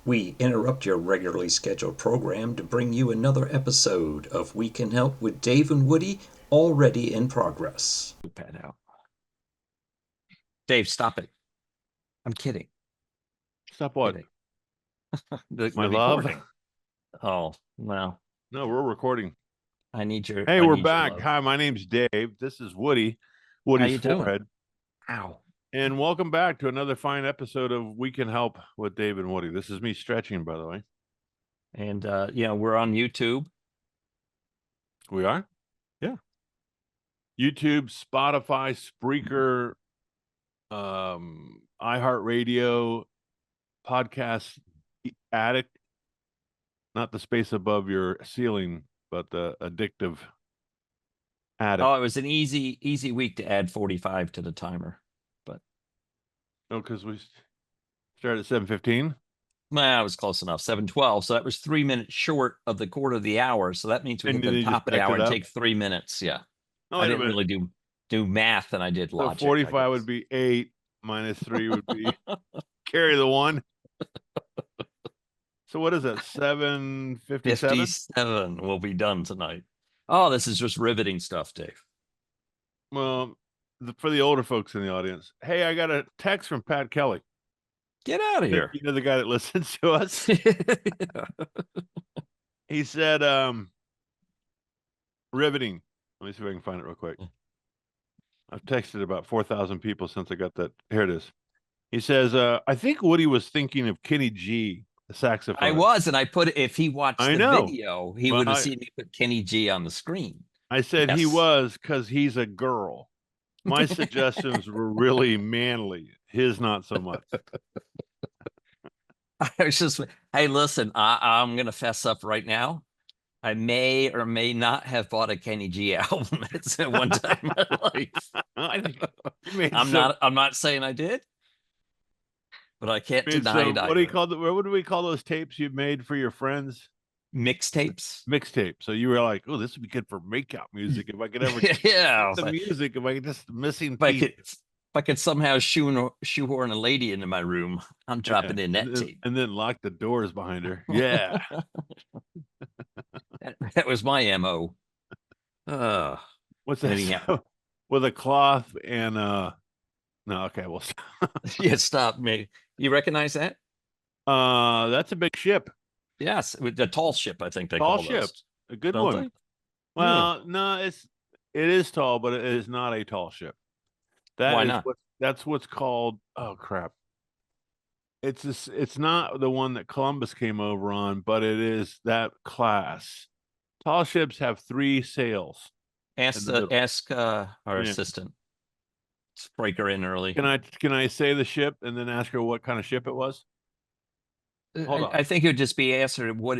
We interrupt your regularly scheduled program to bring you another episode of We Can Help with Dave and Woody, already in progress. Pad out. Dave, stop it. I'm kidding. Stop what? Kidding. My love? recording. Oh, well, No, we're recording. I need your. Hey, I we're need your back. love. Hi, my name's Dave. This is Woody. How Woody's you doing? forehead. Ow. And welcome back to another fine episode of We Can Help with Dave and Woody. This is me stretching, by the way. And we're on YouTube. We are? Yeah. YouTube, Spotify, Spreaker, iHeartRadio, Podcast Addict. Not the space above your ceiling, but the addictive addict. Oh, it was an easy week to add 45 to the timer. But Oh, because we started at 7:15. well, it was close enough. 7:12. So that was 3 minutes short of the quarter of the hour. So that means we And get they the just top of the backed hour it and up? take 3 minutes. Yeah. Oh, I wait a didn't minute. really do math than I did So logic. 45 would be 8 minus 3 would be carry the 1. So what is that? 7:57? 57 will be done tonight. Oh, this is just riveting stuff, Dave. Well, for the older folks in the audience, hey, I got a text from Pat Kelly. Get out of here. You know the guy that listens to us? He said, riveting. Let me see if I can find it real quick. I've texted about 4,000 people since I got that. Here it is. He says, I think Woody was thinking of Kenny G, the saxophonist. I was, and I put if he watched I the know. video, he But would have I- seen me put Kenny G on the screen. I said he Yes. was because he's a girl. My suggestions were really manly. His not so much. I was just, hey, listen, I'm gonna fess up right now. I may or may not have bought a Kenny G album at one time in my life. I think you made I'm not saying I did, but I can't deny it. What do you call it? What do we call those tapes you made for your friends? Mixtapes. Mixtape. So you were like, oh, this would be good for makeout music if I could ever get Yeah. the music, if I could just missing If I could somehow shoehorn a lady into my room, I'm dropping in that tape. and then lock the doors behind her. Yeah. that was my MO. What's that? Anyhow. With a cloth and no, okay, well Yeah, stop me. You recognize that? that's a big ship. Yes, with the tall ship, I think they Tall call ship. those. A good Don't one. they? Well, no, it is tall, but it is not a tall ship. Why not? That's what's called. Oh crap! It's not the one that Columbus came over on, but it is that class. Tall ships have 3 sails. Ask our assistant. Let's break her in early. Can I say the ship and then ask her what kind of ship it was? Hold on. I think it would just be answered what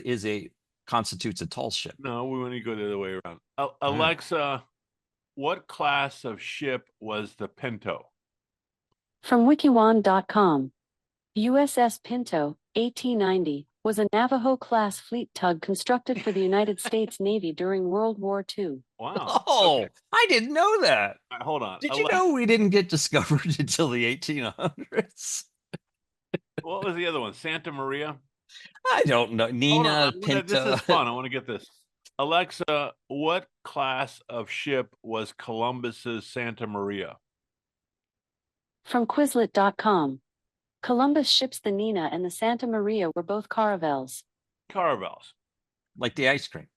constitutes a tall ship. No, we want to go the other way around. Alexa, what class of ship was the Pinto? From wikiwan.com, USS Pinto, 1890, was a Navajo-class fleet tug constructed for the United States Navy during World War II. Wow. Oh, Okay. I didn't know that. All right, hold on. Did you know we didn't get discovered until the 1800s? What was the other one? Santa Maria? I don't know. Nina, Pinto. This is fun. I want to get this. Alexa, what class of ship was Columbus's Santa Maria? From Quizlet.com, Columbus ships the Nina and the Santa Maria were both caravels. Caravels. Like the ice cream.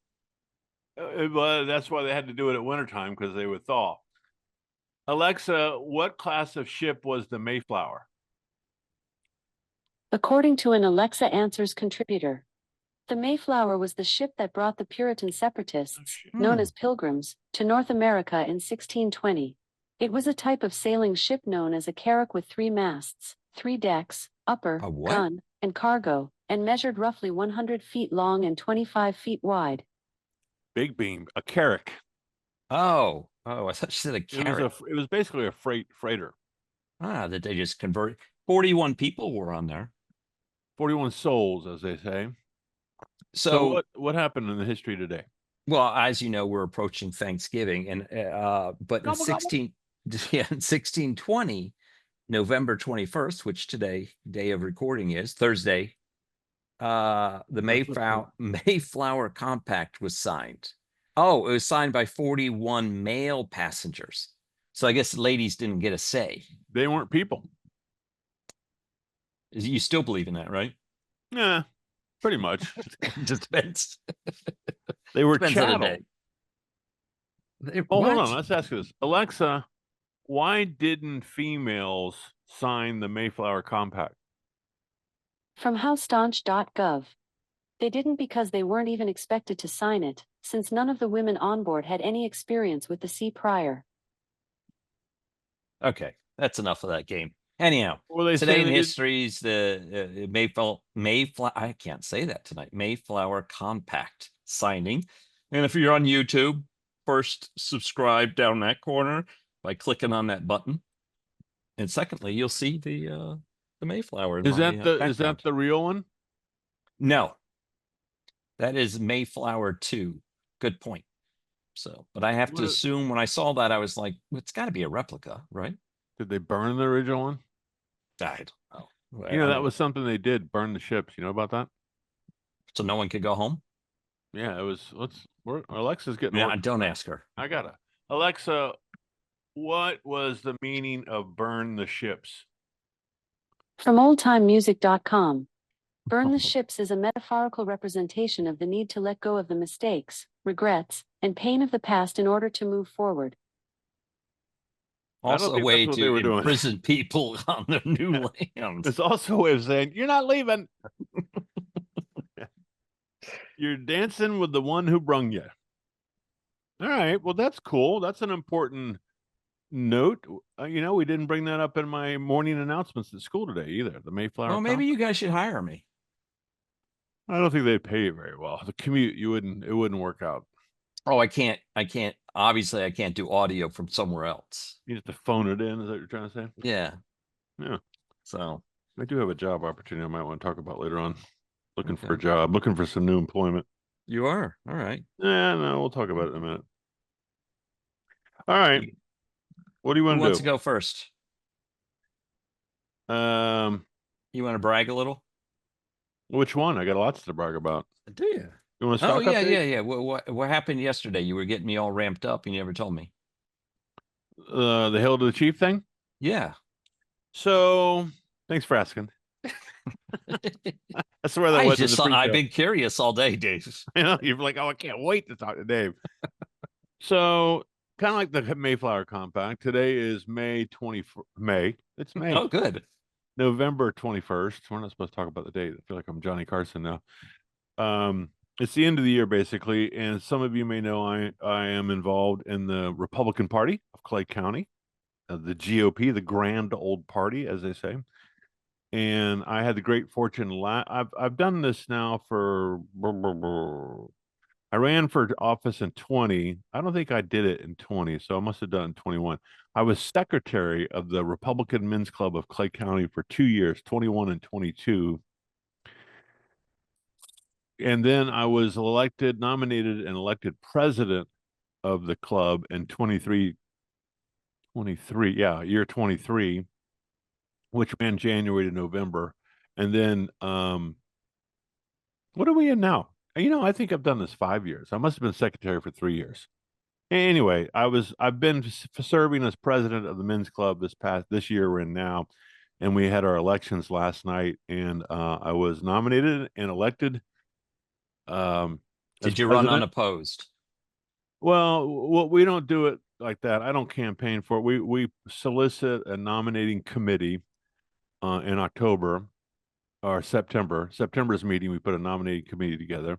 Well, that's why they had to do it at wintertime, because they would thaw. Alexa, what class of ship was the Mayflower? According to an Alexa Answers contributor, the Mayflower was the ship that brought the Puritan separatists, known as Pilgrims, to North America in 1620. It was a type of sailing ship known as a carrack with 3 masts, 3 decks, upper, gun, and cargo, and measured roughly 100 feet long and 25 feet wide. Big beam, a carrack. Oh, I thought you said a carrot. It was basically a freighter. That they just converted. 41 people were on there. 41 souls, as they say. So what happened in the history today? Well, as you know, we're approaching Thanksgiving, and but in 1620, November 21st, which today, day of recording is Thursday, The That's what's Mayflower Compact was signed. Oh, it was signed by 41 male passengers. So I guess the ladies didn't get a say. They weren't people. You still believe in that, right? Yeah, pretty much. Just depends. They were Depends on the chattel. day. Oh, hold on. What? Let's ask you this. Alexa, why didn't females sign the Mayflower Compact? From howstaunch.gov. They didn't because they weren't even expected to sign it, since none of the women on board had any experience with the sea prior. Okay, that's enough of that game. Anyhow, Well, they today say in they history is the Mayflower. I can't say that tonight. Mayflower Compact signing. And if you're on YouTube, first subscribe down that corner by clicking on that button. And secondly, you'll see the Mayflower in is my that the is background. that the real one? No, that is Mayflower 2. Good point. So, but I have to What- assume when I saw that, I was like, well, it's got to be a replica, right? Did they burn the original one? I don't know. You know, I that mean, was something they did, burn the ships. You know about that? so no one could go home. Yeah, it was. Alexa's getting Yeah, work. don't ask her. I gotta. Alexa, what was the meaning of burn the ships? From oldtimemusic.com. Burn the ships is a metaphorical representation of the need to let go of the mistakes, regrets, and pain of the past in order to move forward. I don't Also, a think way that's what they to were doing. imprison people on their new lands. It's also a way of saying you're not leaving. You're dancing with the one who brung you. All right. Well, that's cool. That's an important note. You know, we didn't bring that up in my morning announcements at school today either. The Mayflower. Well, maybe you guys should hire me. I don't think they'd pay you very well. The commute, it wouldn't work out. Oh, I can't. Obviously, I can't do audio from somewhere else. You have to phone it in. Is that what you're trying to say? Yeah. Yeah. So I do have a job opportunity I might want to talk about later on. Looking for a Okay. job, looking for some new employment. you are all right. Yeah, no, we'll talk about it in a minute. All right. What do you Who want wants to to go first? do? You want to brag a little? Which one? I got lots to brag about. Do you? You want a Oh stock yeah, update? yeah. What happened yesterday? You were getting me all ramped up, and you never told me. The Hail to the Chief thing. Yeah. So, thanks for asking. I swear that was in the I've pre-show. been curious all day, Dave. You know, you're like, oh, I can't wait to talk to Dave. So, kind of like the Mayflower Compact. Today is May. It's May. Oh, good. November 21st. We're not supposed to talk about the date. I feel like I'm Johnny Carson now. It's the end of the year, basically, and some of you may know I am involved in the Republican Party of Clay County, the GOP, the Grand Old Party, as they say. And I had the great fortune. I've done this now for. I ran for office in 20. I don't think I did it in 20, so I must have done it in 21. I was secretary of the Republican Men's Club of Clay County for 2 years, 21 and 22. And then I was nominated and elected president of the club in 23, year 23, which ran January to November. And then, what are we in now? You know, I think I've done this 5 years. I must have been secretary for 3 years. Anyway, I've been serving as president of the men's club this year we're in now, and we had our elections last night, and I was nominated and elected. Did you run unopposed? Well, we don't do it like that. I don't campaign for it. We solicit a nominating committee in October or September. September's meeting, we put a nominating committee together,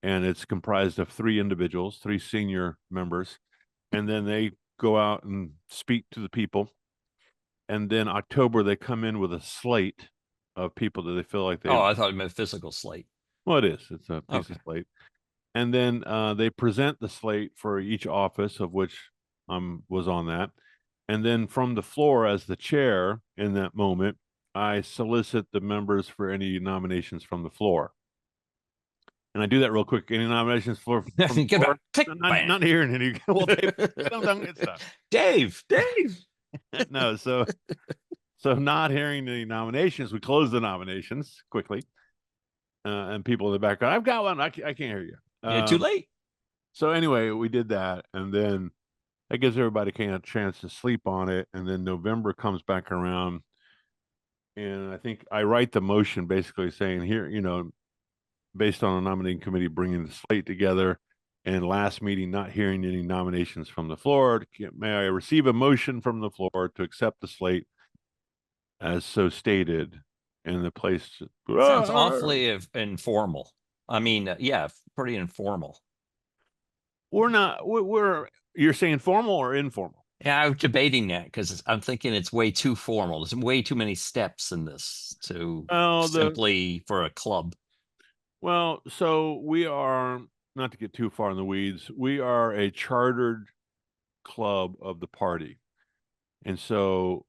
and it's comprised of 3 individuals, 3 senior members, and then they go out and speak to the people. And then October, they come in with a slate of people that they feel like they. Oh, I thought it meant physical slate. Well, it is. It's a piece of slate. And then they present the slate for each office, of which I was on that. And then from the floor, as the chair in that moment, I solicit the members for any nominations from the floor. And I do that real quick. Any nominations from the floor? Not hearing any. Well, Dave. No, so not hearing any nominations, we close the nominations quickly. and people in the background, I've got one. I can't hear you. Yeah, too late. So anyway, we did that, and then that gives everybody kind of a chance to sleep on it. And then November comes back around, and I think I write the motion basically saying here, based on a nominating committee bringing the slate together, and last meeting not hearing any nominations from the floor, may I receive a motion from the floor to accept the slate as so stated, and the place Sounds awfully informal. I mean, yeah, pretty informal. we're you're saying formal or informal? Yeah, I'm debating that because I'm thinking it's way too formal. There's way too many steps in this to simply for a club. Well, so we are, not to get too far in the weeds, we are a chartered club of the party. And so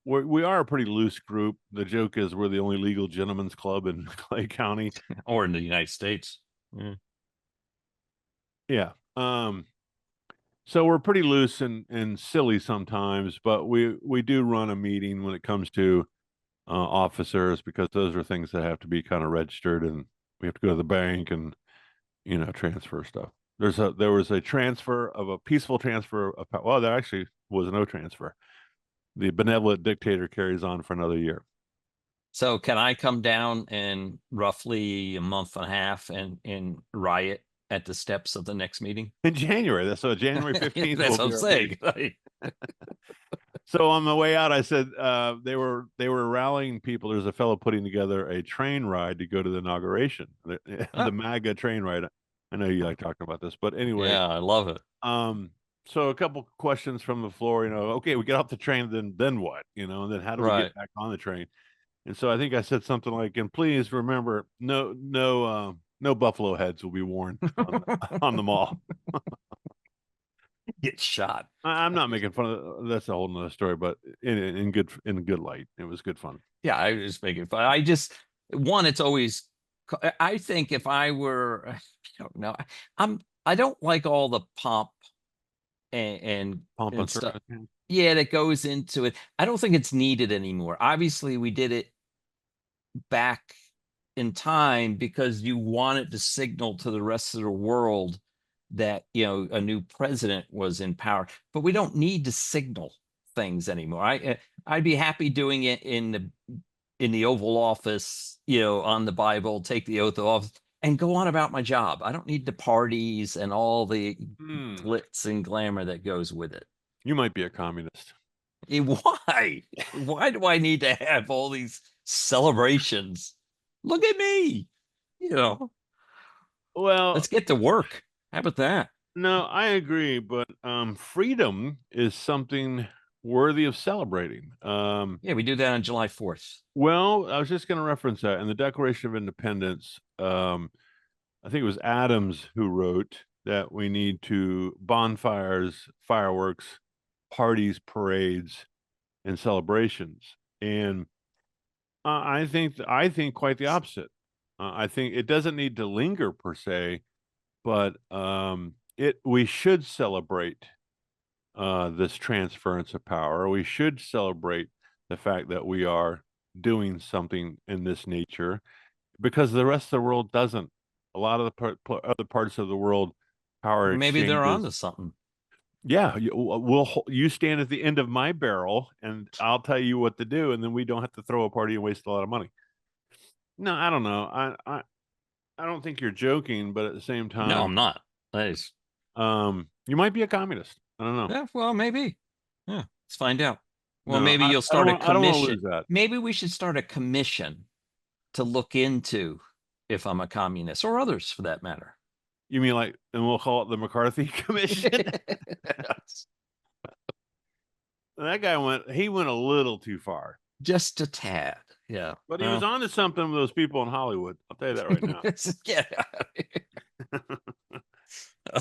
we are a pretty loose group. The joke is we're the only legal gentlemen's club in Clay County. Or in the United States. Yeah. So we're pretty loose and silly sometimes, but we do run a meeting when it comes to officers, because those are things that have to be kind of registered, and we have to go to the bank and transfer stuff. There was a peaceful transfer of power. Well, there actually was no transfer. The benevolent dictator carries on for another year. So can I come down in roughly a month and a half and riot at the steps of the next meeting? In January. So January 15th. That's what I'm saying. So on the way out, I said they were rallying people. There's a fellow putting together a train ride to go to the inauguration, the MAGA train ride. I know you like talking about this, but anyway. Yeah, I love it. So a couple questions from the floor, okay, we get off the train, then what? And then how do we get back on the train? And so I think I said something like, and please remember, no buffalo heads will be worn on the mall. Get shot. I'm not making fun of, that's a whole nother story, but in good light. It was good fun. Yeah, I was making fun. It's always, I think if I were, I don't know, I don't like all the pomp and stuff. Yeah, that goes into it. I don't think it's needed anymore. Obviously, we did it back in time because you wanted to signal to the rest of the world that a new president was in power, but we don't need to signal things anymore. I'd be happy doing it in the Oval Office, on the Bible, take the oath of office, and go on about my job. I don't need the parties and all the glitz and glamour that goes with it. You might be a communist. Why? Why do I need to have all these celebrations? Look at me. Well, let's get to work. How about that? No, I agree, but freedom is something worthy of celebrating. Yeah, we do that on July 4th. Well, I was just going to reference that in the Declaration of Independence. I think it was Adams who wrote that we need to bonfires, fireworks, parties, parades, and celebrations. And I think quite the opposite. I think it doesn't need to linger per se, but we should celebrate this transference of power. We should celebrate the fact that we are doing something in this nature, because the rest of the world doesn't. A lot of the other parts of the world, power maybe they're onto something. Yeah, you stand at the end of my barrel, and I'll tell you what to do, and then we don't have to throw a party and waste a lot of money. No, I don't know. I don't think you're joking, but at the same time, no, I'm not. Nice. You might be a communist. I don't know. Yeah, well, maybe. Yeah, let's find out. Well, No, maybe you'll start a commission. I don't want to lose that. Maybe we should start a commission to look into if I'm a communist, or others for that matter. You mean and we'll call it the McCarthy Commission? That guy went a little too far. Just a tad. Yeah. But he was onto something with those people in Hollywood. I'll tell you that right now. Get out of here.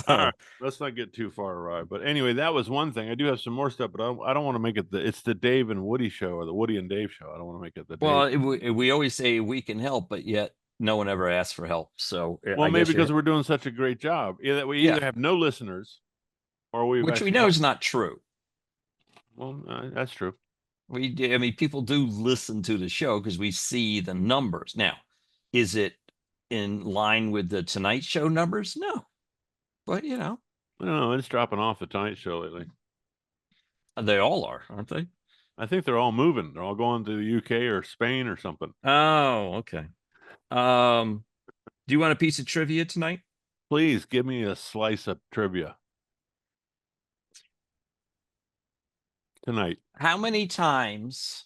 All right, let's not get too far awry. But anyway, that was one thing. I do have some more stuff, but I don't want to make it it's the Dave and Woody show, or the Woody and Dave show. I don't want to make it the Dave. Well, we always say we can help, but yet no one ever asks for help. So maybe because we're doing such a great job. We either have no listeners, or which we know is not true. Well, that's true. People do listen to the show because we see the numbers. Now, is it in line with the Tonight Show numbers? No. But, you know, I don't know. It's dropping off the Tonight Show lately. they all are, aren't they? I think they're all moving. They're all going to the UK or Spain or something. Oh, okay. Do you want a piece of trivia tonight? Please give me a slice of trivia tonight. How many times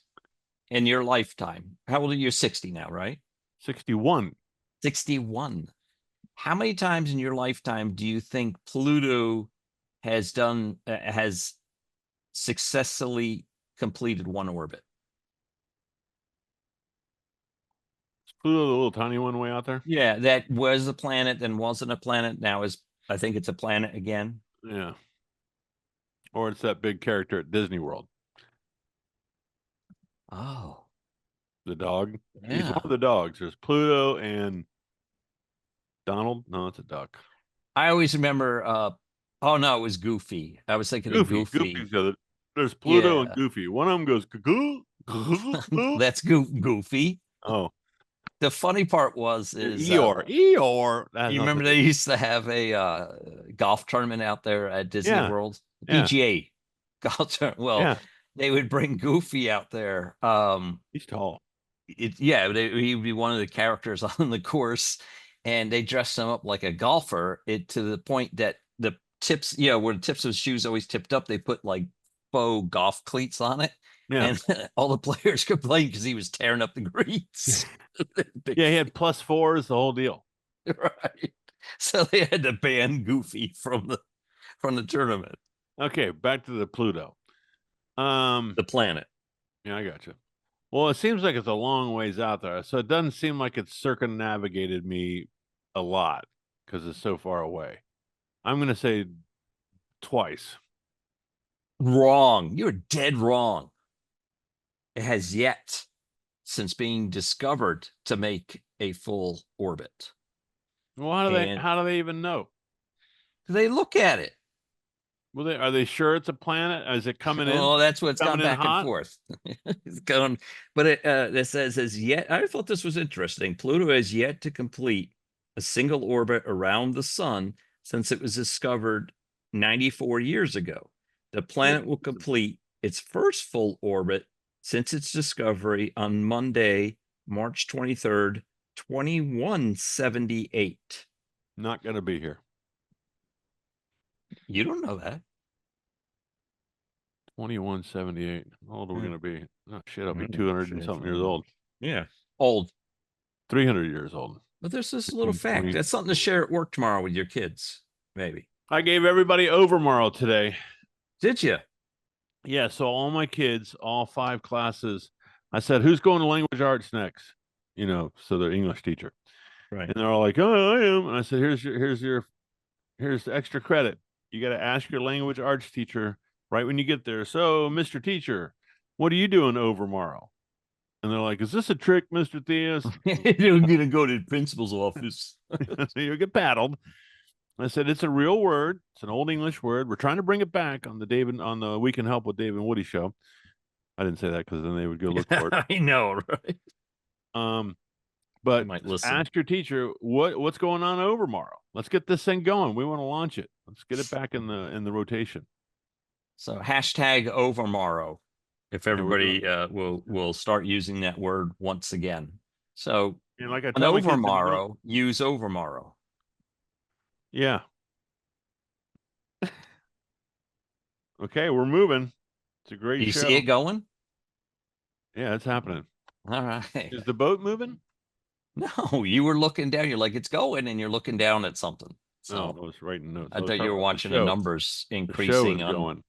in your lifetime? How old are you? You're 60 now, right? 61. 61. How many times in your lifetime do you think Pluto has successfully completed one orbit? Is Pluto the little tiny one way out there? Yeah, that was a planet, then wasn't a planet. Now I think it's a planet again. Yeah. Or it's that big character at Disney World. Oh, The dog. He's one yeah. of the dogs. There's Pluto and Donald. No, it's a duck. I always remember. Oh no, it was Goofy. I was thinking of Goofy. Goofy's the other. There's Pluto and Yeah. Goofy. One of them goes cuckoo. That's Goofy. Oh, The funny part is Eeyore. That has you nothing remember to they do- used to have a golf tournament out there at Disney Yeah, World, yeah. PGA golf tournament. Well, Yeah, they would bring Goofy out there. he's tall. He would be one of the characters on the course, and they dressed him up like a golfer. To the point that the tips, where the tips of his shoes always tipped up, they put like faux golf cleats on it. Yeah. And all the players complained because he was tearing up the greens. Big Yeah, he had +4s, the whole deal. right. So they had to ban Goofy from the tournament. Okay, back to the Pluto. The planet. Yeah, I got you. Well, it seems like it's a long ways out there, so it doesn't seem like it's circumnavigated me a lot because it's so far away. I'm going to say twice. Wrong. You're dead wrong. It has yet, since being discovered, to make a full orbit. Well, And- how do they even know? They look at it. Well, are they sure it's a planet? Is it coming in? Oh, that's what's gone coming in back hot? and forth. It's gone, but it says as yet. I thought this was interesting. Pluto has yet to complete a single orbit around the sun since it was discovered 94 years ago. The planet will complete its first full orbit since its discovery on Monday, March 23rd, 2178. Not going to be here. You don't know that. 2178. How old are we Hmm. going to be? Oh, shit, I'll be Hmm, 200 and something years old. Yeah. Old. 300 years old. But there's this little fact. 20. That's something to share at work tomorrow with your kids, maybe. I gave everybody Overmorrow today. Did you? Yeah, so all my kids, all 5 classes, I said, who's going to language arts next? So their English teacher. Right. And they're all like, oh, I am. And I said, here's the extra credit. You got to ask your language arts teacher right when you get there. So, Mr. Teacher, what are you doing Overmorrow? And they're like, is this a trick, Mr. Theus? You're gonna go to the principal's office. So you get paddled. I said, it's a real word. It's an old English word. We're trying to bring it back on the We Can Help with Dave and Woody show. I didn't say that because then they would go look for it. I know, right? But might listen. ask your teacher what's going on Overmorrow. Let's get this thing going. We want to launch it. Let's get it back in the rotation. So hashtag Overmorrow. If Yeah, we're everybody will start using that word once again. So And like I an tell my kids in the middle- Overmorrow, use Overmorrow. Yeah. Okay, we're moving. It's a great Do you show. see it going? Yeah, it's happening. All right. Is the boat moving? No, you were looking down. You're like, it's going, and you're looking down at something. So No, I was writing notes. I was thought talking you were about watching the show. numbers The show is increasing on going.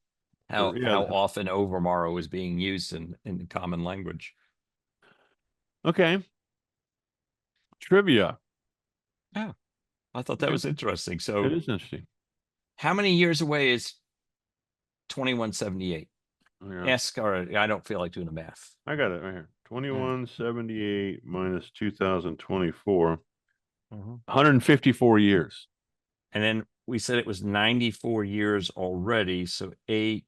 how Yeah, how the- often Overmorrow is being used in common language. Okay. Trivia. I thought that Okay. was interesting. So It is interesting. how many years away is 2178? Yeah. Ask, or I don't feel like doing the math. I got it right here. 2178 minus 2024. 154 years. And then we said it was 94 years already. So 8,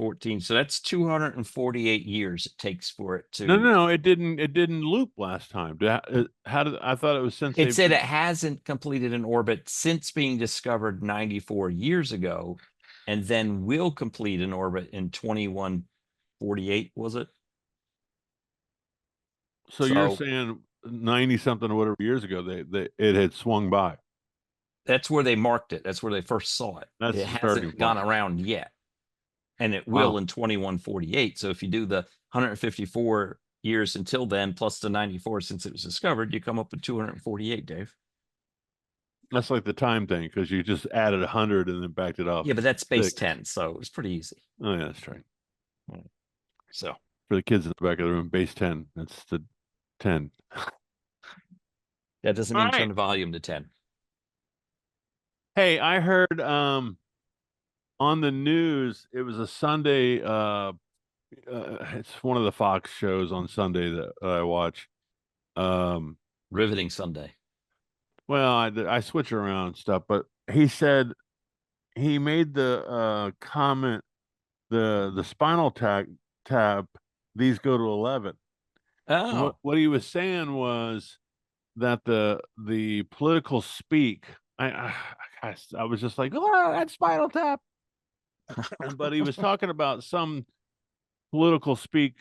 14. So that's 248 years it takes for it to. No, it didn't loop last time. How did I thought it was since It said it hasn't completed an orbit since being discovered 94 years ago, and then will complete an orbit in 2148, was it? So you're saying 90 something or whatever years ago it had swung by. That's where they marked it. That's where they first saw it. That's it the starting hasn't gone point. around yet. And it will Wow. in 2148. So if you do the 154 years until then, plus the 94 since it was discovered, you come up with 248, Dave. That's like the time thing, because you just added 100 and then backed it off. Yeah, but that's base 6. 10, so it was pretty easy. Oh yeah, that's right. So For the kids in the back of the room, base 10. That's the 10. that doesn't mean turn the volume to 10. Hey, I heard on the news, it was a Sunday, it's one of the Fox shows on Sunday that I watch. Riveting Sunday. Well, I switch around and stuff, but he said, he made the comment, the spinal tap, these go to 11. Oh, What he was saying was that the political speak, I was just like, oh, that's spinal tap. But he was talking about some political speak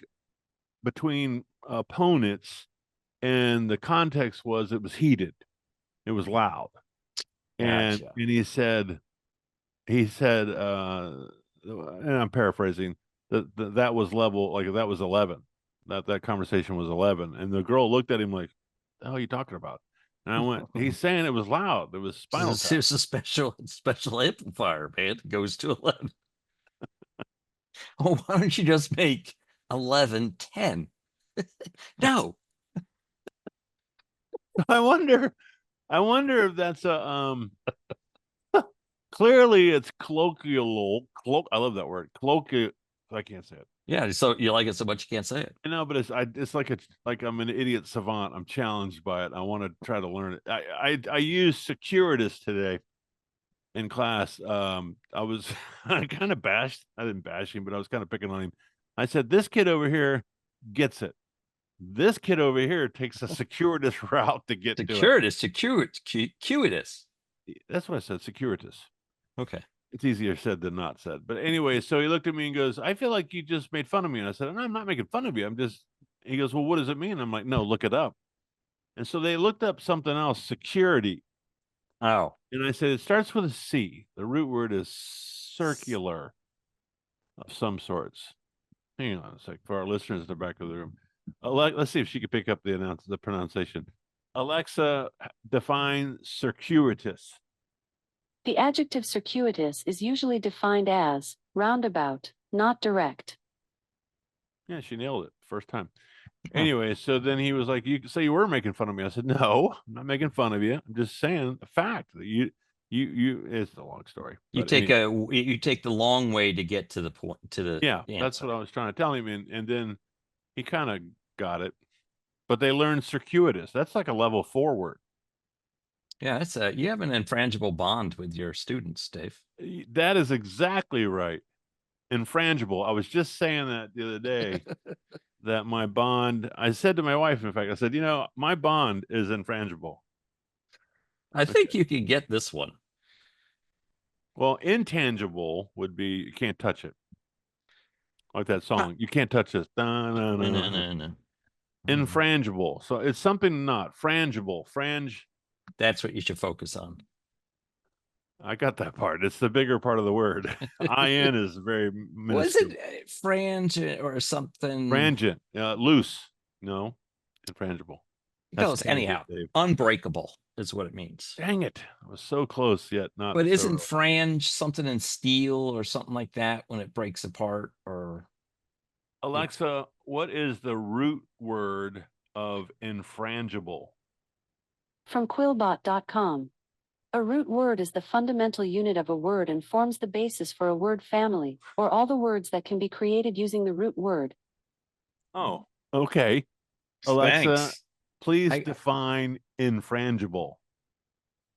between opponents, and the context was it was heated, it was loud, and gotcha. he said, and I'm paraphrasing, that was level, like that was 11, that conversation was 11, and the girl looked at him like, the hell are you talking about? And I went, he's saying it was loud, it was spinal tap. It's a special amplifier, man. It goes to 11. Oh, why don't you just make 11 10? No. I wonder if that's a clearly it's colloquial. I love that word. Colloquial. I can't say it. Yeah, so you like it so much you can't say it. I know, but it's like I'm an idiot savant. I'm challenged by it. I want to try to learn it. I used circuitous today in class. I was I kind of bashed. I didn't bash him, but I was kind of picking on him. I said, this kid over here gets it. This kid over here takes a circuitous route to get to it. Circuitous. That's what I said, circuitous. Okay. It's easier said than not said. But anyway, so he looked at me and goes, I feel like you just made fun of me. And I said, no, I'm not making fun of you. He goes, well, what does it mean? I'm like, no, look it up. And so they looked up something else, security. Oh. And I said, it starts with a C. The root word is circular of some sorts. Hang on a sec for our listeners in the back of the room. Let's see if she could pick up the pronunciation. Alexa, define circuitous. The adjective circuitous is usually defined as roundabout, not direct. Yeah, she nailed it first time. Anyway, so then he was like, you say you were making fun of me. I said, no, I'm not making fun of you. I'm just saying the fact that you it's a long story. You take the long way to get to the point, to the answer. That's what I was trying to tell him. And then he kind of got it, but they learned circuitous. That's like a level 4 word. Yeah, that's you have an infrangible bond with your students, Dave. That is exactly right. Infrangible. I was just saying that the other day. That my bond, I said to my wife, in fact, I said, my bond is infrangible. I think you can get this one. Well, intangible would be you can't touch it. Like that song. You can't touch this. Infrangible. So it's something not frangible. That's what you should focus on. I got that part. It's the bigger part of the word. IN is very minuscule. Was it frange or something? Frangent. Loose. No. Infrangible. That's anyhow. Unbreakable is what it means. Dang it. I was so close yet not. But isn't frange something in steel or something like that when it breaks apart? Or Alexa, what is the root word of infrangible? From Quillbot.com. A root word is the fundamental unit of a word and forms the basis for a word family, or all the words that can be created using the root word. Oh, okay. Alexa, thanks. Please define infrangible.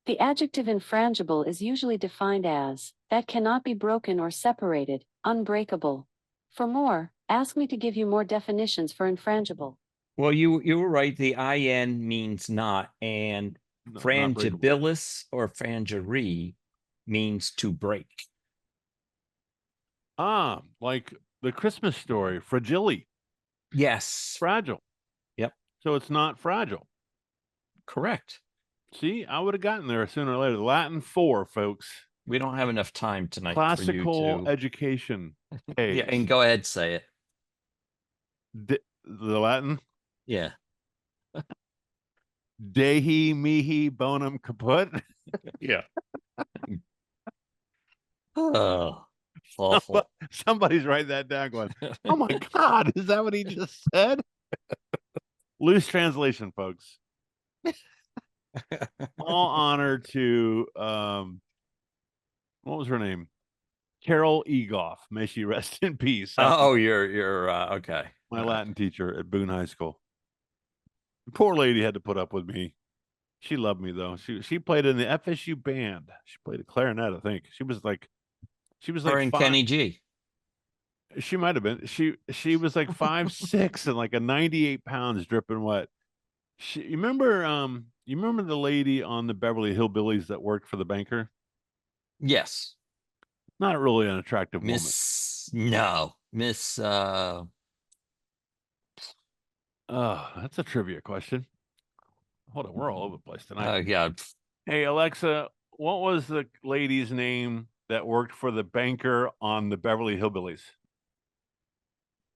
The adjective infrangible is usually defined as that cannot be broken or separated, unbreakable, For more, ask me to give you more definitions for infrangible. Well, you were right. The IN means not, and Not breakable. frangibilis or frangirie means to break. Ah, like the Christmas story, fragile, Yes. fragile. Yep. So it's not fragile. Correct. See, I would have gotten there sooner or later. Latin 4, folks. We don't have enough time tonight Classical for you to. education. Yeah, and go ahead, say it. The Latin Yeah. Dehi mihi bonum caput. Yeah. Oh, awful. Somebody's writing that down going, oh my God, is that what he just said? Loose translation, folks. All honor to what was her name? Carol Egoff. May she rest in peace. Oh, you're okay. My Latin teacher at Boone High School. The poor lady had to put up with me. She loved me though. She played in the FSU band. She played a clarinet, I think. She was like Her and Kenny G. She might have been. She was like 5'6" and like a 98 pounds dripping wet. You remember the lady on the Beverly Hillbillies that worked for the banker? Yes. Not really an attractive woman. Miss Oh, that's a trivia question. Hold on, we're all over the place tonight. yeah. Hey Alexa, what was the lady's name that worked for the banker on the Beverly Hillbillies?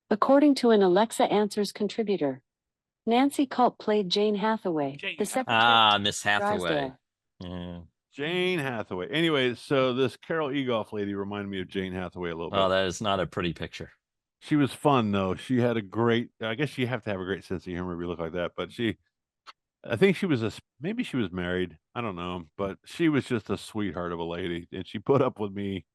According to an Alexa Answers contributor, Nancy Culp played Jane Hathaway, the secretary. Miss Hathaway. Drysdale. Yeah. Jane Hathaway. Anyway, so this Carol Egoff lady reminded me of Jane Hathaway a little bit. Oh, that is not a pretty picture. She was fun though. She had I guess you have to have a great sense of humor if you look like that. But I think maybe she was married. I don't know. But she was just a sweetheart of a lady. And she put up with me.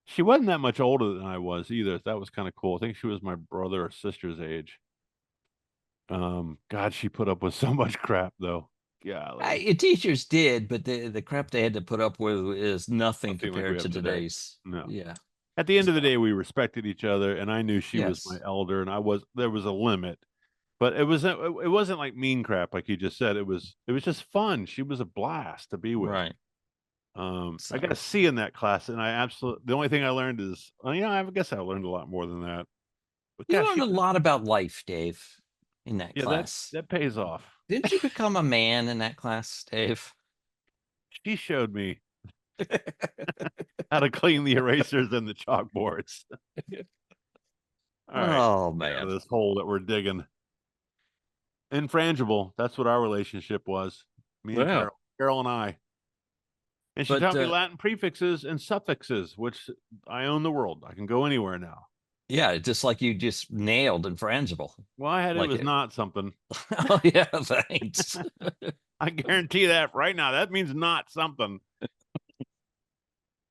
She wasn't that much older than I was either. That was kind of cool. I think she was my brother or sister's age. God, she put up with so much crap though. Yeah. Teachers did, but the crap they had to put up with is nothing Nothing like we compared to have today. today's. No. Yeah. At the end of the day, we respected each other, and I knew she was Yes. my elder, and there was a limit, but it wasn't like mean crap like you just said. It was just fun. She was a blast to be with. Right. I got a C in that class, and the only thing I learned is, I guess I learned a lot more than that. But You learned a lot about life, Dave, in that class. That pays off. Didn't you become a man in that class, Dave? She showed me how to clean the erasers and the chalkboards. All right. Oh man, this hole that we're digging. Infrangible. That's what our relationship was. Me and Carol and I. And she taught me Latin prefixes and suffixes, which I own the world. I can go anywhere now. Yeah, just like you just nailed infrangible. Well, I had it was not something. Oh yeah, thanks. I guarantee that right now. That means not something.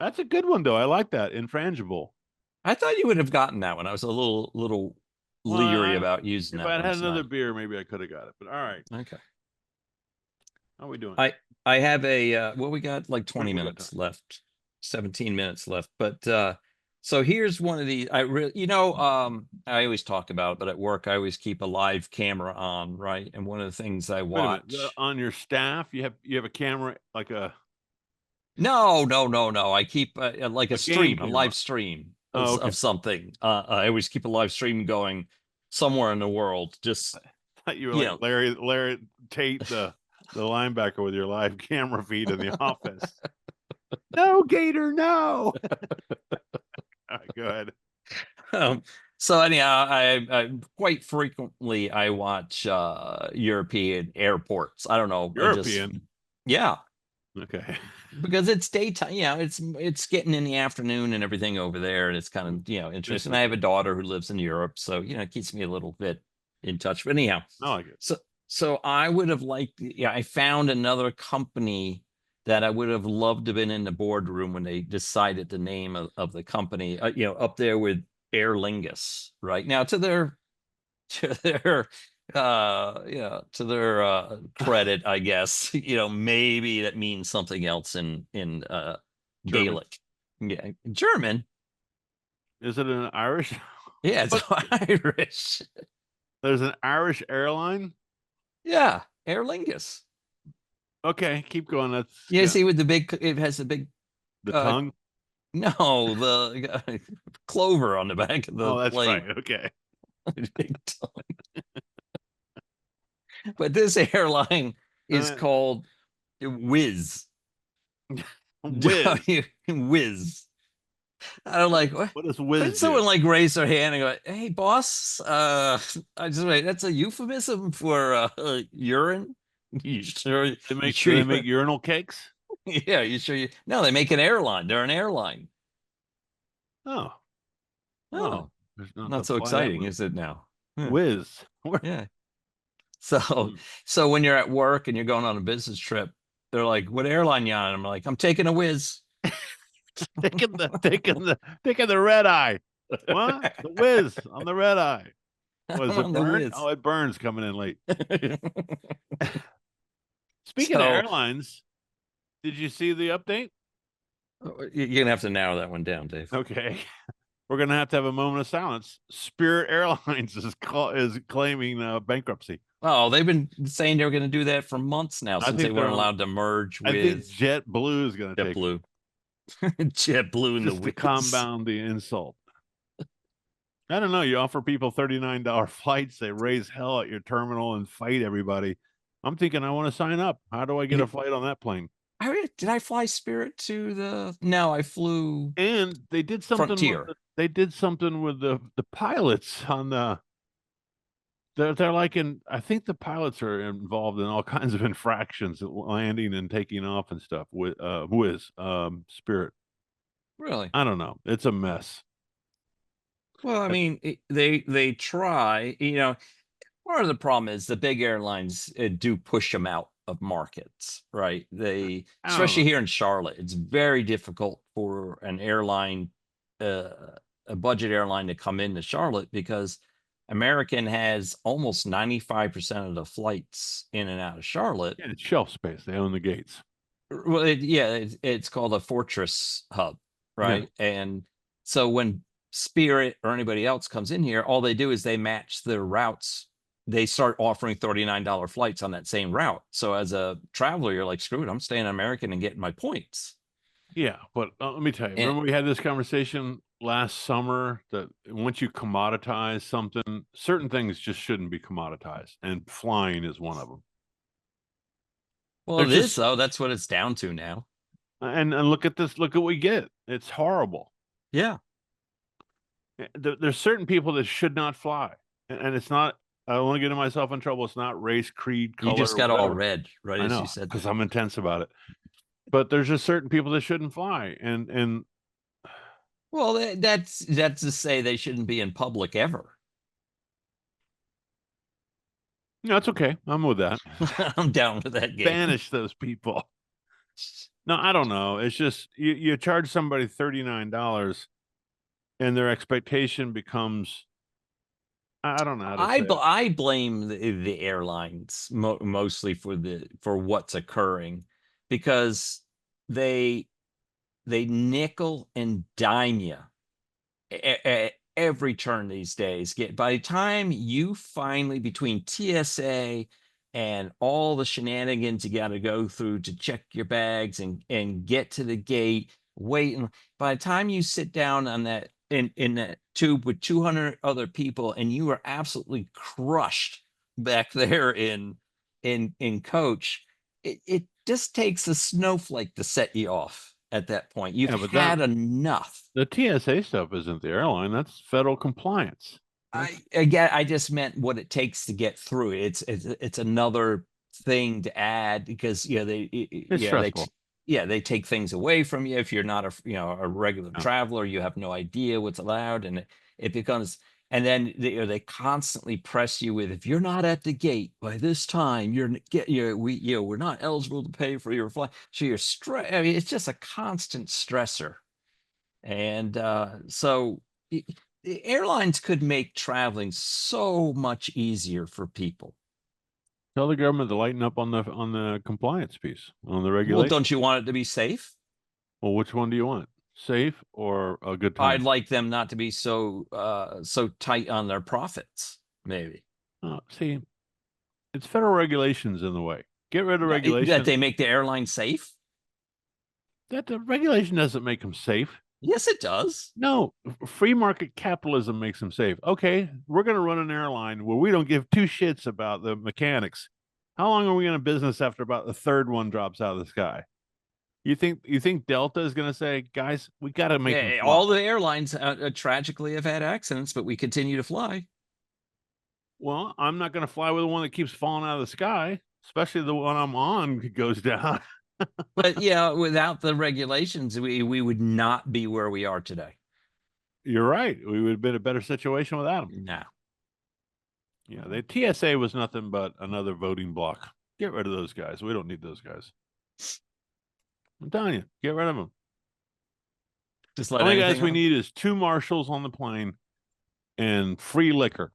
That's a good one though. I like that. Infrangible. I thought you would have gotten that one. I was a little leery about using that. If I had another beer, maybe I could have got it. But all right. Okay. How are we doing? I have a we got like 20 minutes left, 17 minutes left. But so here's one of the I always talk about, but at work I always keep a live camera on, right? And one of the things I watch on your staff, you have a camera like a No. I keep like a stream, a live stream of something. I always keep a live stream going somewhere in the world. Just you were like Larry Tate, the linebacker with your live camera feed in the office. No, Gator, no. All right, go ahead. So anyhow, I quite frequently I watch European airports. I don't know. European. Yeah. Okay. Because it's daytime, it's getting in the afternoon and everything over there, and it's kind of interesting. I have a daughter who lives in Europe, so it keeps me a little bit in touch. But anyhow, I like it. So I would have liked. I found another company that I would have loved to have been in the boardroom when they decided the name of the company. Up there with Aer Lingus, right now to their credit, I guess, maybe that means something else in Gaelic. Yeah, German. Is it an Irish Yeah, it's Irish. There's an Irish airline. Yeah, Aer Lingus. Okay, keep going. That's Yeah, good. see with the big, it has the big, The uh, tongue. no, the clover on the back of the Oh, that's plane. right. Okay. Big tongue. But this airline is Uh, called Wizz. Wizz. Wizz. I'm like, what? What does Couldn't Wizz someone do? like raise their hand and go, "Hey, boss, I just wait. That's a euphemism for urine. You sure? They You make sure? do they make urinal cakes? Yeah, you sure? You no, they make an airline. They're an airline. Oh, Oh, there's not to not so fly that exciting, one. is it now? Yeah. Wizz. Yeah. So, Hmm. so when you're at work and you're going on a business trip, they're like, "What airline you on?" I'm like, "I'm taking a Wizz." Taking the red eye. What? The Whiz on the red eye. Was I'm it on the burned? Wizz. Oh, it burns coming in late. Speaking of So airlines, did you see the update? you're gonna have to narrow that one down, Dave. Okay. We're gonna have to have a moment of silence. Spirit Airlines is claiming bankruptcy. Oh, they've been saying they were going to do that for months now I since they think weren't they're. allowed to merge I think with JetBlue is gonna take it, JetBlue. JetBlue and the just to Wizz. compound the insult. I don't know. You offer people $39 flights, they raise hell at your terminal and fight everybody. I'm thinking I want to sign up. How do I get a flight on that plane? Did I fly Spirit to the? No, I flew And they did something Frontier. with the pilots on the they're like in I think the pilots are involved in all kinds of infractions landing and taking off and stuff with Spirit. Really? I don't know. It's a mess. Well, I mean, they try. Part of the problem is the big airlines do push them out of markets, right? They, I don't especially know. here in Charlotte, it's very difficult for an airline, uh, a budget airline to come into Charlotte because American has almost 95% of the flights in and out of Charlotte. Yeah, it's shelf space. They own the gates. Well, it's called a fortress hub, Yeah. right? And so when Spirit or anybody else comes in here, all they do is they match their routes. They start offering $39 flights on that same route. So as a traveler, you're like, screw it, I'm staying American and getting my points. Yeah, but let me tell you. And Remember we had this conversation last summer that once you commoditize something, certain things just shouldn't be commoditized, and flying is one of them. well, There's it is just though. That's what it's down to now. and look at this. Look at what we get. It's horrible. Yeah. There's certain people that should not fly, and it's not. I don't want to get myself in trouble. It's not race, creed, You color, just or got all whatever. red, right? I As you know said because that. I'm intense about it. But there's just certain people that shouldn't fly, and Well, that's to say they shouldn't be in public ever. no, it's okay. I'm with that. I'm down with that game. Banish those people. No, I don't know. It's just you charge somebody $39 and their expectation becomes I don't know how to say it. I blame the airlines mostly for what's occurring because they nickel and dime you every turn these days. By the time you finally between TSA and all the shenanigans you got to go through to check your bags and get to the gate, wait, and by the time you sit down on that in that tube with 200 other people and you are absolutely crushed back there in coach, it just takes a snowflake to set you off at that point. You've Yeah, but had enough. the TSA stuff isn't the airline. That's federal compliance. I just meant what it takes to get through it. It's another thing to add because It's stressful. they take things away from you if you're not a regular Yeah. traveler. You have no idea what's allowed, and it becomes. And then they constantly press you with if you're not at the gate by this time, we're not eligible to pay for your flight. So you're stress. I mean, it's just a constant stressor, and so. The airlines could make traveling so much easier for people. Tell the government to lighten up on the compliance piece, on the Well, regulation. don't you want it to be safe? Well, which one do you want? safe or a good I'd time? like them not to be so tight on their profits, maybe. See, it's federal regulations in the way. Get rid of regulation. That they make the airline safe? That the regulation doesn't make them safe. Yes, it does. No, free market capitalism makes them safe. Okay, we're going to run an airline where we don't give two shits about the mechanics. How long are we in a business after about the third one drops out of the sky? You think Delta is going to say, guys, we got to make them fly. All the airlines tragically have had accidents, but we continue to fly. Well, I'm not going to fly with the one that keeps falling out of the sky, especially the one I'm on goes down. But yeah, without the regulations, we would not be where we are today. You're right. We would have been in a better situation without them. No. Yeah, the TSA was nothing but another voting block. Get rid of those guys. We don't need those guys. I'm telling you, get rid of them. Just The let only anything guys we else- need is 2 marshals on the plane and free liquor.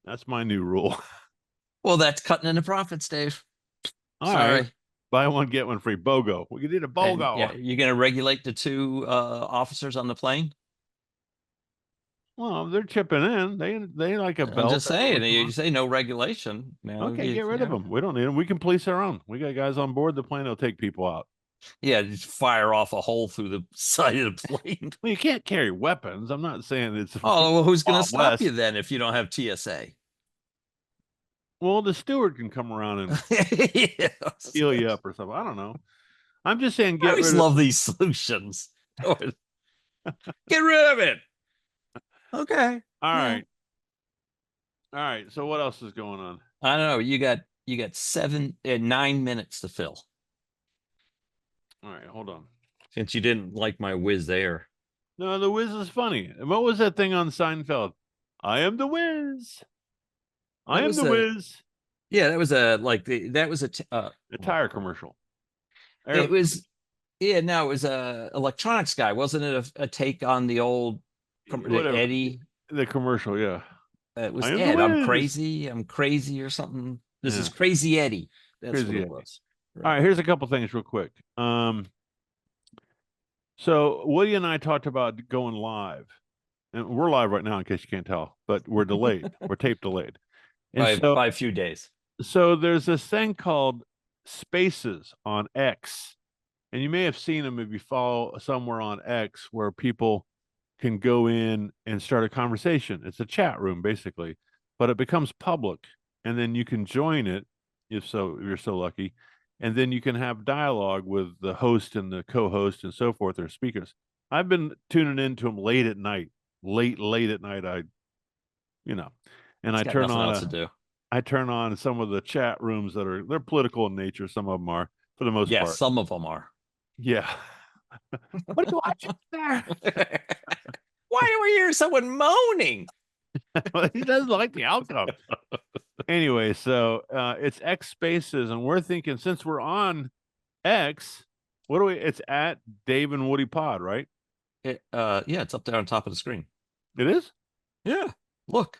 That's my new rule. Well, that's cutting into profits, Dave. All Sorry. right. Buy one, get one free. BOGO. We did a And, BOGO. yeah, you're going to regulate the 2 officers on the plane? Well, they're chipping in. They like a I'm belt. just saying. You say no regulation. Now, Okay, get rid of them. We don't need them. We can police our own. We got guys on board the plane that'll take people out. Yeah, just fire off a hole through the side of the plane. Well, you can't carry weapons. I'm not saying it's. Oh, well, who's going Wild to stop West. you then if you don't have TSA? Well, the steward can come around and Yes. heal you up or something. I don't know. I'm just saying, I get always rid love these solutions. Get rid of it. Okay. All Yeah. right. All right. So what else is going on? I don't know. You got 9 minutes to fill All right, hold on. since you didn't like my Wizz Air. No, the Wiz is funny. And what was that thing on Seinfeld? I am the Wiz. I am was the a- Wiz. Yeah, that was a A tire commercial. it was it was a electronics guy, wasn't it? A take on the old Whatever. Eddie. The commercial, yeah. It was I am the Ed. Wiz. I'm crazy or something. This is Yeah. Crazy Eddie. That's Crazy what it Eddie. was. All right, here's a couple things real quick. So Woody and I talked about going live. And we're live right now in case you can't tell, but we're delayed. We're tape delayed. And By a few days. so there's this thing called Spaces on X. And you may have seen them if you follow somewhere on X where people can go in and start a conversation. It's a chat room basically, but it becomes public and then you can join it if you're so lucky. And then you can have dialogue with the host and the co-host and so forth or speakers. I've been tuning into them late at night, late at night. And It's I got turn nothing on else to do. I turn on some of the chat rooms they're political in nature. Some of them are for the most Yeah, part. some of them are. Yeah. What are you watching there? Why do we hear someone moaning? He doesn't like the outcome. Anyway, so it's X Spaces, and we're thinking since we're on X, it's at Dave and Woody Pod, right? Yeah, it's up there on top of the screen. It is? Yeah, look.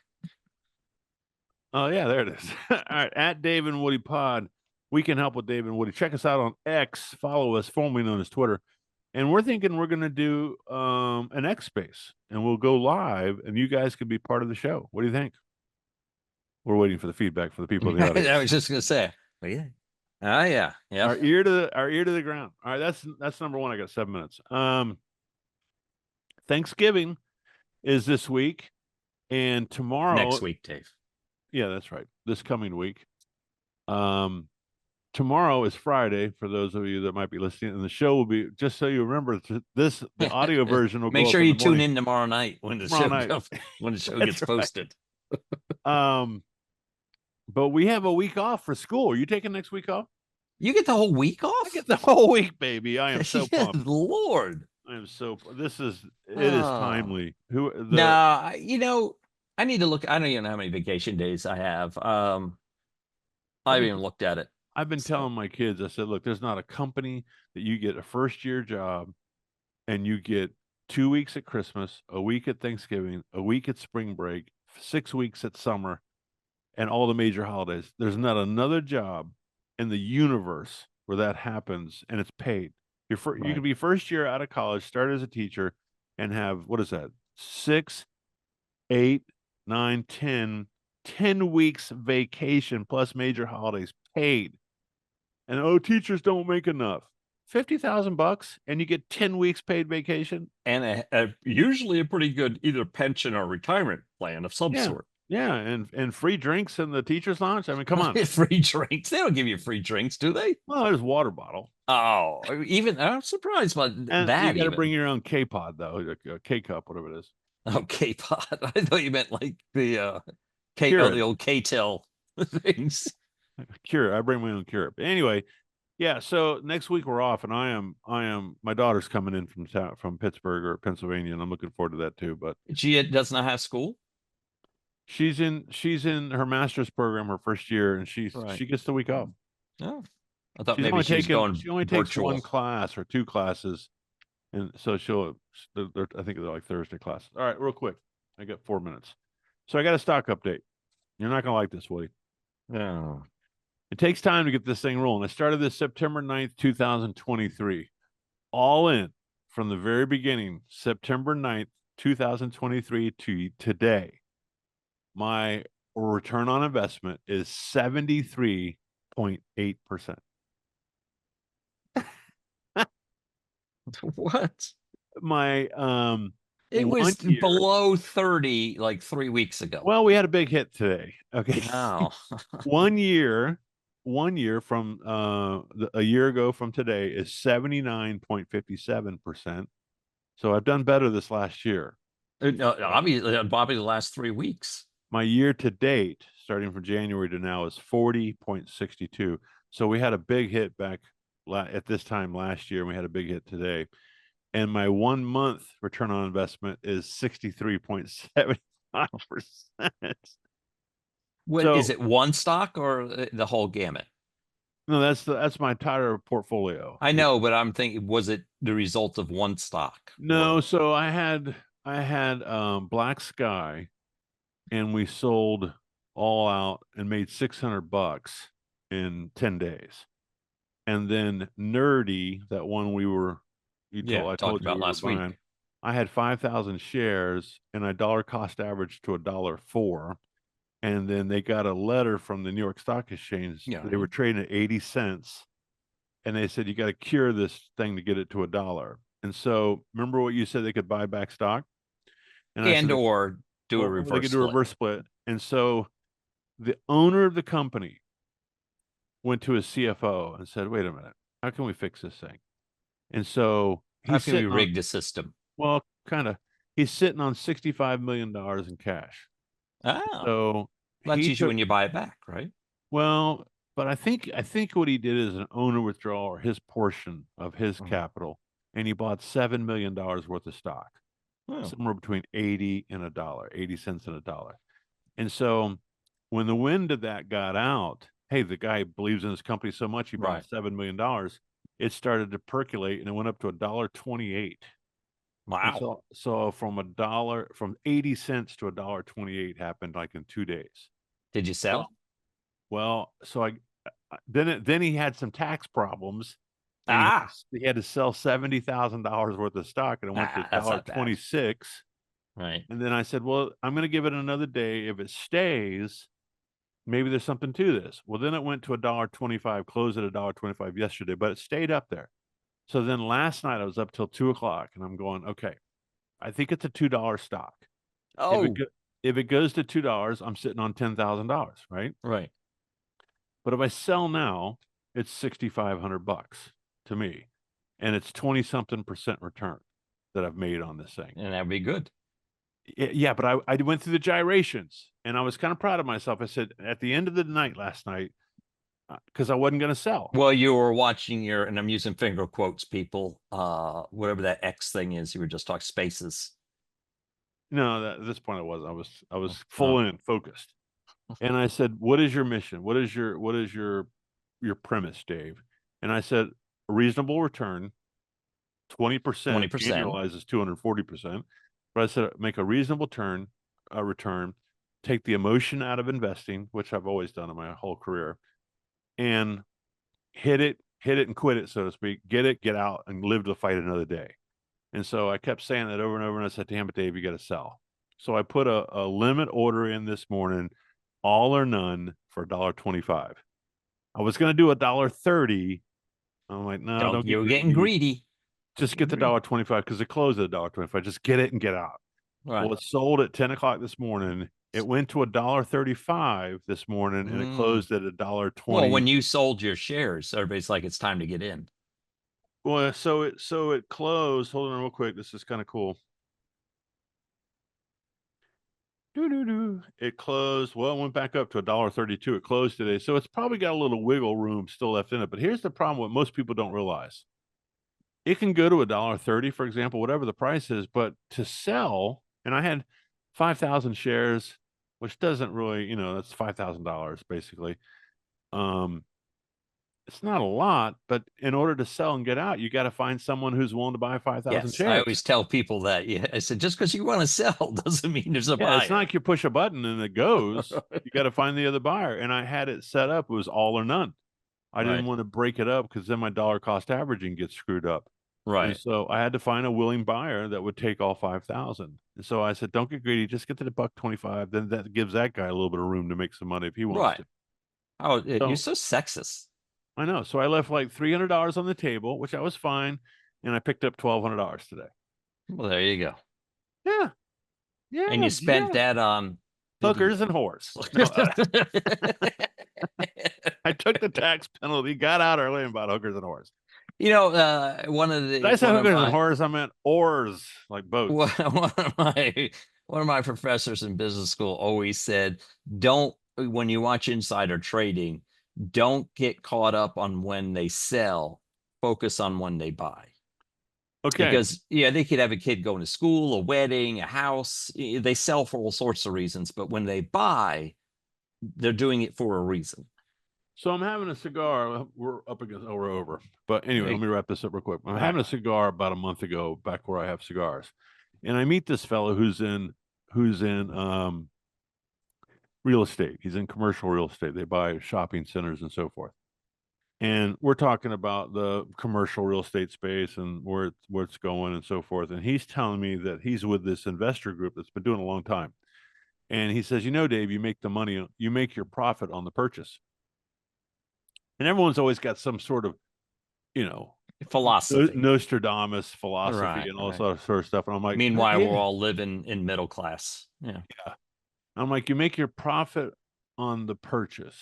Oh, yeah, there it is. All right, at Dave and Woody Pod. We can help with Dave and Woody. Check us out on X. Follow us, formerly known as Twitter. And we're thinking we're going to do an X Space, and we'll go live, and you guys can be part of the show. What do you think? We're waiting for the feedback for the people in the audience. I was just gonna say. Well, yeah. Oh yeah. Yeah. Our ear to the ground. All right, that's number one. I got 7 minutes. Thanksgiving is this week, and tomorrow Next week, Dave. Yeah, that's right. This coming week. Tomorrow is Friday for those of you that might be listening, and the show will be, just so you remember, the audio version will Make go sure up you in the tune morning. in tomorrow night when the Tomorrow show night. when the show That's gets right. posted. But we have a week off for school. Are you taking next week off? You get the whole week off? I get the whole week, baby. I am so Yeah, pumped. Lord. I am so. It is Oh. timely. Nah, I need to look. I don't even know how many vacation days I have. I haven't even looked at it. I've been telling my kids, I said, look, there's not a company that you get a first year job and you get 2 weeks at Christmas, a week at Thanksgiving, a week at spring break, 6 weeks at summer, and all the major holidays. There's not another job in the universe where that happens and it's paid. You Right. could be first year out of college, start as a teacher, and have, what is that? 6, 8, 9, 10 weeks vacation plus major holidays paid. And teachers don't make enough. $50,000 and you get 10 weeks paid vacation. And usually a pretty good either pension or retirement plan of some Yeah. sort. Yeah, and free drinks in the teacher's lounge. I mean, come on. Free drinks. They don't give you free drinks, do they? Well, there's water bottle. Oh, even I'm surprised by And that. you got to Even. bring your own K-pod, though, a K-cup, whatever it is. Oh, K-pot. I thought you meant like the Keurig. the old K-tel things. Keurig. I bring my own Keurig. But anyway, yeah. So next week we're off, and I am. My daughter's coming in from Pittsburgh or Pennsylvania, and I'm looking forward to that too. But She does not have school. she's in her master's program, her first year, and she gets the week off. Oh, I thought She's maybe only she was going she only takes virtual. one class or two classes, and so I think they're like Thursday classes. All right, real quick, I got 4 minutes, so I got a stock update. You're not gonna like this, Woody. Oh. It takes time to get this thing rolling. I started this September 9th, 2023. All in from the very beginning, September 9th, 2023 to today. My return on investment is 73.8%. What? My It was 1 year, below 30 like 3 weeks ago. well, we had a big hit today. Okay. Oh. 1 year from a year ago from today is 79.57%. So I've done better this last year. Obviously, Bobby, the last 3 weeks. My year to date, starting from January to now, is 40.62. So we had a big hit back at this time last year, and we had a big hit today. And my 1 month return on investment is 63.75%. Is it one stock or the whole gamut? No, that's my entire portfolio. I know, but I'm thinking, was it the result of one stock? No, or- so I had Black Sky, and we sold all out and made $600 in 10 days. And then Nerdy, that one I told you about we last were week. buying, I had 5,000 shares and a dollar cost average to $1.04. And then they got a letter from the New York Stock Exchange. Yeah. They were trading at 80 cents. And they said, you got to cure this thing to get it to $1. And so remember what you said, they could buy back stock? And I said, or do a or reverse they could do a split. reverse split. And so the owner of the company went to his CFO and said, wait a minute, how can we fix this thing? And so How can we rig the system? Well, kind of. He's sitting on $65 million in cash. Oh, So that's he usually when you buy it back, right? well, but I think what he did is an owner withdrawal or his portion of his capital, and he bought $7 million worth of stock, somewhere between 80 and $1, 80 cents and $1. And so when the wind of that got out, hey, the guy believes in his company so much he bought $7 million. It started to percolate and it went up to $1.28. Wow. So from $80 to $1.28 happened like in 2 days. Did you sell? Well, so then he had some tax problems. And he had to sell $70,000 worth of stock, and it went to $1.26. Right. And then I said, well, I'm going to give it another day. If it stays, maybe there's something to this. Well, then it went to $1.25, closed at $1.25 yesterday, but it stayed up there. So then last night I was up till 2:00, and I'm going, okay, I think it's a $2 stock. Oh, if it goes to $2, I'm sitting on $10,000, right? Right. But if I sell now, it's $6,500 to me, and it's 20-something% return that I've made on this thing. And that'd be good. Yeah, but I went through the gyrations, and I was kind of proud of myself. I said at the end of the night last night, because I wasn't going to sell. Well, you were watching and I'm using finger quotes, people, whatever that X thing is, you were just talking spaces. No, at this point I wasn't. I was full in, focused. And I said, what is your mission? What is your premise, Dave? And I said, a reasonable return, 20% annualizes 240%. But I said, make a reasonable return, take the emotion out of investing, which I've always done in my whole career, and hit it hit it and quit it, so to speak. Get it, get out, and live to fight another day. And so I kept saying that over and over, and I said, damn it, Dave, you got to sell. So I put a limit order in this morning, all or none, for $1.25. I was going to do $1.30. I'm like, no, don't get You're getting greedy. Just get the $1.25 because it closed at $1.25. Just get it and get out. Right. Well, it sold at 10 o'clock this morning. It went to $1.35 this morning, and it closed at $1.20. Well, when you sold your shares, everybody's like, it's time to get in. Well, so it closed. Hold on real quick. This is kind of cool. It closed. Well, it went back up to $1.32. It closed today. So it's probably got a little wiggle room still left in it. But here's the problem: what most people don't realize. It can go to $1.30, for example, whatever the price is, but to sell, and I had 5,000 shares, which doesn't really, that's $5,000 basically. It's not a lot, but in order to sell and get out, you got to find someone who's willing to buy 5,000 shares. I always tell people that. Yeah, I said, just because you want to sell doesn't mean there's a buyer. It's not like you push a button and it goes. You got to find the other buyer. And I had it set up. It was all or none. I didn't want to break it up because then my dollar cost averaging gets screwed up. Right. And so I had to find a willing buyer that would take all 5,000. And so I said, don't get greedy. Just get to the $1.25. Then that gives that guy a little bit of room to make some money if he wants to. Oh, you're so sexist. I know. So I left like $300 on the table, which I was fine. And I picked up $1,200 today. Well, there you go. Yeah. Yeah. And you spent that on hookers and whores. I took the tax penalty, got out early, and bought hookers and whores. One of the. Did I say hookers and whores? I meant oars, like boats. One of my professors in business school always said, "Don't when you watch insider trading, don't get caught up on when they sell. Focus on when they buy." Okay. Because they could have a kid going to school, a wedding, a house. They sell for all sorts of reasons, but when they buy, they're doing it for a reason. So I'm having a cigar. We're up against. Oh, we're over. But anyway, let me wrap this up real quick. I'm having a cigar about a month ago, back where I have cigars, and I meet this fellow who's in real estate. He's in commercial real estate. They buy shopping centers and so forth. And we're talking about the commercial real estate space and where it's going and so forth. And he's telling me that he's with this investor group that's been doing it a long time. And he says, Dave, you make the money, you make your profit on the purchase. And everyone's always got some sort of, philosophy, Nostradamus philosophy and all that sort of stuff. And I'm like, meanwhile, we're all living in middle class. Yeah. I'm like, you make your profit on the purchase.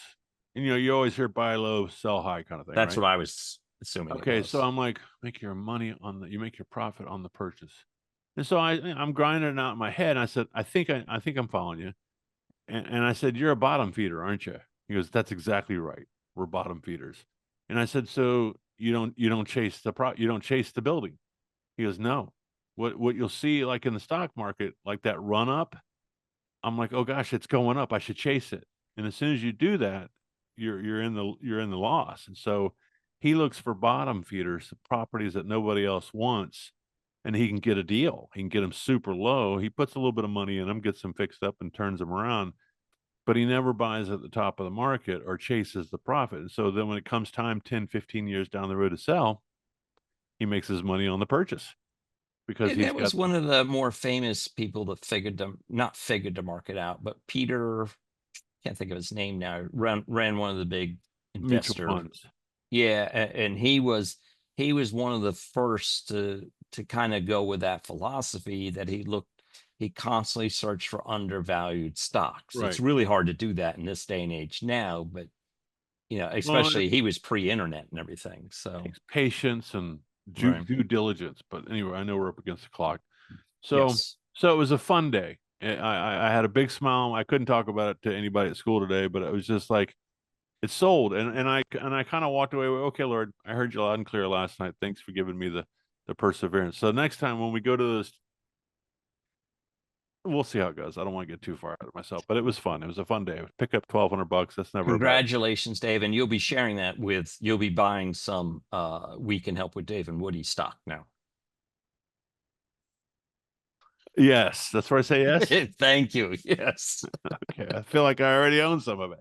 And, you always hear buy low, sell high kind of thing. That's what I was assuming. Okay. So I'm like, make your money you make your profit on the purchase. And so I'm grinding it out in my head. And I said, I think I'm following you. And I said, you're a bottom feeder, aren't you? He goes, that's exactly right. We're bottom feeders. And I said, so you don't chase the building. He goes, no. What you'll see, like in the stock market, like that run up, I'm like, oh gosh, it's going up. I should chase it. And as soon as you do that, you're in the loss. And so he looks for bottom feeders, properties that nobody else wants, and he can get a deal. He can get them super low. He puts a little bit of money in them, gets them fixed up, and turns them around. But he never buys at the top of the market or chases the profit. And so then when it comes time 10, 15 years down the road to sell, he makes his money on the purchase. Because that was one of the more famous people that not figured the market out, but Peter, can't think of his name now, ran one of the big investor funds. Yeah, and he was one of the first to kind of go with that philosophy that he constantly searched for undervalued stocks. Right. It's really hard to do that in this day and age now, but especially he was pre-internet and everything. So patience and due diligence. But anyway, I know we're up against the clock. So it was a fun day. I had a big smile. I couldn't talk about it to anybody at school today, but it was just like, it sold. And I kind of walked away with, okay, Lord, I heard you loud and clear last night. Thanks for giving me the perseverance. So next time when we go to this, we'll see how it goes. I don't want to get too far out of myself, but it was fun. It was a fun day. Pick up $1,200. That's never. Congratulations, Dave. And you'll be sharing that you'll be buying some We Can Help with Dave and Woody stock now. Yes. That's where I say yes. Thank you. Yes. Okay. I feel like I already own some of it.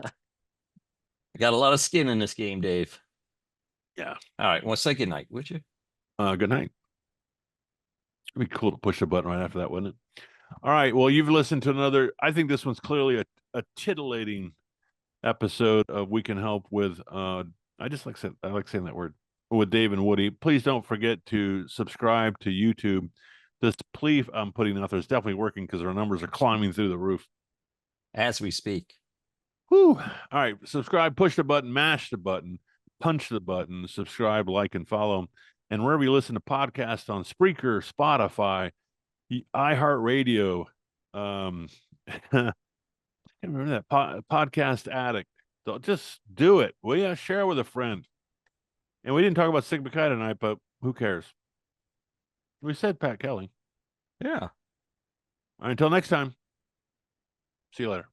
I got a lot of skin in this game, Dave. Yeah. All right. Well, say good night, would you? Good night. It'd be cool to push the button right after that, wouldn't it? All right. Well, you've listened to another. I think this one's clearly a titillating episode of We Can Help with. I just I like saying that word, with Dave and Woody. Please don't forget to subscribe to YouTube. This plea I'm putting out there is definitely working because our numbers are climbing through the roof. As we speak. Whew. All right. Subscribe, push the button, mash the button, punch the button, subscribe, like, and follow. And wherever you listen to podcasts on Spreaker, Spotify, iHeartRadio, I can't remember that podcast addict. So just do it. Will you share with a friend? And we didn't talk about Sigma Chi tonight, but who cares? We said Pat Kelly. Yeah. All right, until next time. See you later.